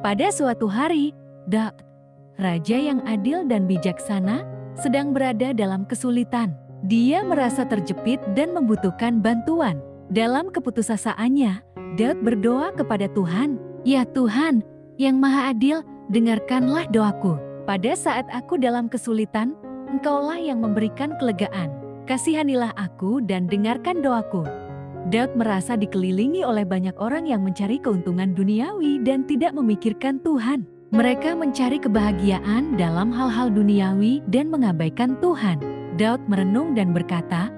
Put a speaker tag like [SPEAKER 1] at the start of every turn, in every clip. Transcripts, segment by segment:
[SPEAKER 1] Pada suatu hari, Daud, raja yang adil dan bijaksana, sedang berada dalam kesulitan. Dia merasa terjepit dan membutuhkan bantuan. Dalam keputusasaannya, Daud berdoa kepada Tuhan, "Ya Tuhan, yang Maha Adil, dengarkanlah doaku. Pada saat aku dalam kesulitan, Engkaulah yang memberikan kelegaan. Kasihanilah aku dan dengarkan doaku." Daud merasa dikelilingi oleh banyak orang yang mencari keuntungan duniawi dan tidak memikirkan Tuhan. Mereka mencari kebahagiaan dalam hal-hal duniawi dan mengabaikan Tuhan. Daud merenung dan berkata,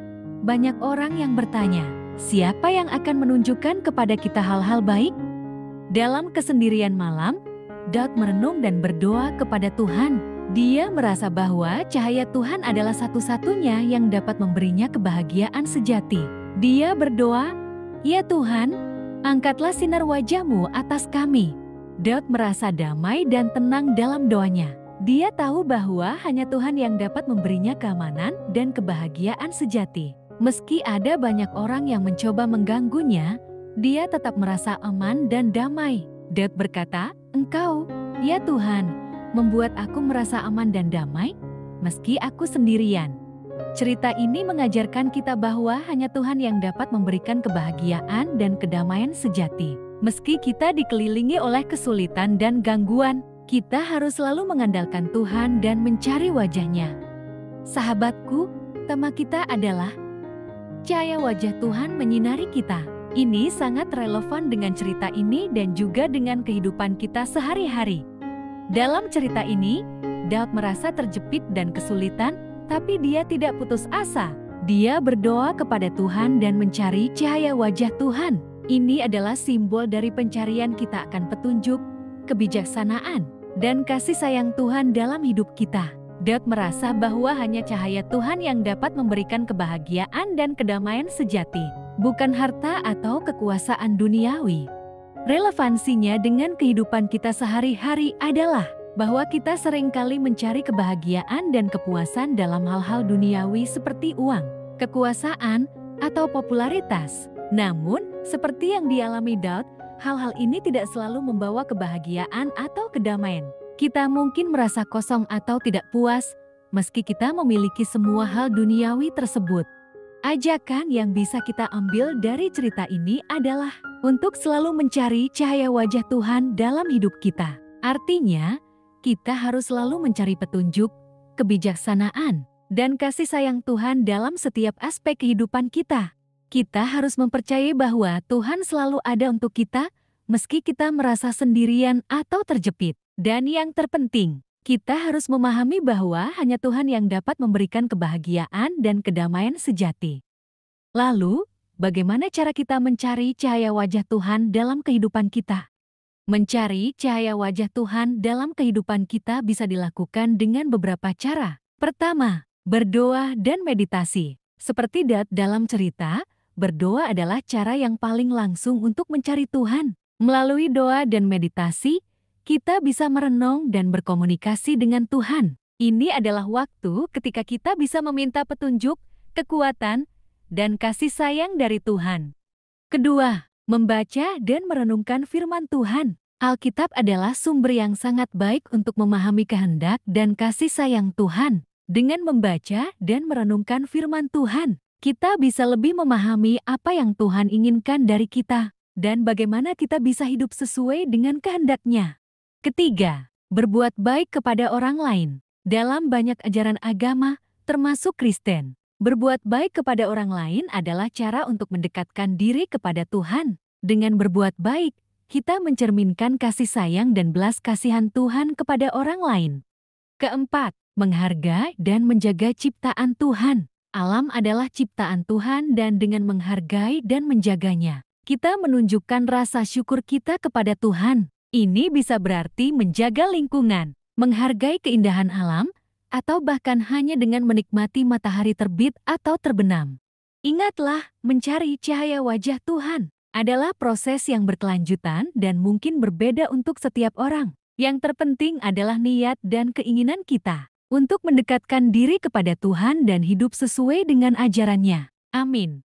[SPEAKER 1] "Banyak orang yang bertanya, siapa yang akan menunjukkan kepada kita hal-hal baik?" Dalam kesendirian malam, Daud merenung dan berdoa kepada Tuhan. Dia merasa bahwa cahaya Tuhan adalah satu-satunya yang dapat memberinya kebahagiaan sejati. Dia berdoa, "Ya Tuhan, angkatlah sinar wajah-Mu atas kami." Daud merasa damai dan tenang dalam doanya. Dia tahu bahwa hanya Tuhan yang dapat memberinya keamanan dan kebahagiaan sejati. Meski ada banyak orang yang mencoba mengganggunya, dia tetap merasa aman dan damai. Daud berkata, "Engkau, ya Tuhan, membuat aku merasa aman dan damai, meski aku sendirian." Cerita ini mengajarkan kita bahwa hanya Tuhan yang dapat memberikan kebahagiaan dan kedamaian sejati. Meski kita dikelilingi oleh kesulitan dan gangguan, kita harus selalu mengandalkan Tuhan dan mencari wajah-Nya. Sahabatku, tema kita adalah cahaya wajah Tuhan menyinari kita. Ini sangat relevan dengan cerita ini dan juga dengan kehidupan kita sehari-hari. Dalam cerita ini, Daud merasa terjepit dan kesulitan, tapi dia tidak putus asa. Dia berdoa kepada Tuhan dan mencari cahaya wajah Tuhan. Ini adalah simbol dari pencarian kita akan petunjuk, kebijaksanaan, dan kasih sayang Tuhan dalam hidup kita. Daud merasa bahwa hanya cahaya Tuhan yang dapat memberikan kebahagiaan dan kedamaian sejati, bukan harta atau kekuasaan duniawi. Relevansinya dengan kehidupan kita sehari-hari adalah bahwa kita seringkali mencari kebahagiaan dan kepuasan dalam hal-hal duniawi seperti uang, kekuasaan, atau popularitas. Namun, seperti yang dialami Daud, hal-hal ini tidak selalu membawa kebahagiaan atau kedamaian. Kita mungkin merasa kosong atau tidak puas, meski kita memiliki semua hal duniawi tersebut. Ajakan yang bisa kita ambil dari cerita ini adalah untuk selalu mencari cahaya wajah Tuhan dalam hidup kita. Artinya, kita harus selalu mencari petunjuk, kebijaksanaan, dan kasih sayang Tuhan dalam setiap aspek kehidupan kita. Kita harus mempercayai bahwa Tuhan selalu ada untuk kita, meski kita merasa sendirian atau terjepit. Dan yang terpenting, kita harus memahami bahwa hanya Tuhan yang dapat memberikan kebahagiaan dan kedamaian sejati. Lalu, bagaimana cara kita mencari cahaya wajah Tuhan dalam kehidupan kita? Mencari cahaya wajah Tuhan dalam kehidupan kita bisa dilakukan dengan beberapa cara. Pertama, berdoa dan meditasi. Seperti Daud dalam cerita, berdoa adalah cara yang paling langsung untuk mencari Tuhan. Melalui doa dan meditasi, kita bisa merenung dan berkomunikasi dengan Tuhan. Ini adalah waktu ketika kita bisa meminta petunjuk, kekuatan, dan kasih sayang dari Tuhan. Kedua, membaca dan merenungkan firman Tuhan. Alkitab adalah sumber yang sangat baik untuk memahami kehendak dan kasih sayang Tuhan. Dengan membaca dan merenungkan firman Tuhan, kita bisa lebih memahami apa yang Tuhan inginkan dari kita dan bagaimana kita bisa hidup sesuai dengan kehendak-Nya. Ketiga, berbuat baik kepada orang lain. Dalam banyak ajaran agama, termasuk Kristen, berbuat baik kepada orang lain adalah cara untuk mendekatkan diri kepada Tuhan. Dengan berbuat baik, kita mencerminkan kasih sayang dan belas kasihan Tuhan kepada orang lain. Keempat, menghargai dan menjaga ciptaan Tuhan. Alam adalah ciptaan Tuhan dan dengan menghargai dan menjaganya, kita menunjukkan rasa syukur kita kepada Tuhan. Ini bisa berarti menjaga lingkungan, menghargai keindahan alam, atau bahkan hanya dengan menikmati matahari terbit atau terbenam. Ingatlah, mencari cahaya wajah Tuhan adalah proses yang berkelanjutan dan mungkin berbeda untuk setiap orang. Yang terpenting adalah niat dan keinginan kita untuk mendekatkan diri kepada Tuhan dan hidup sesuai dengan ajaran-Nya. Amin.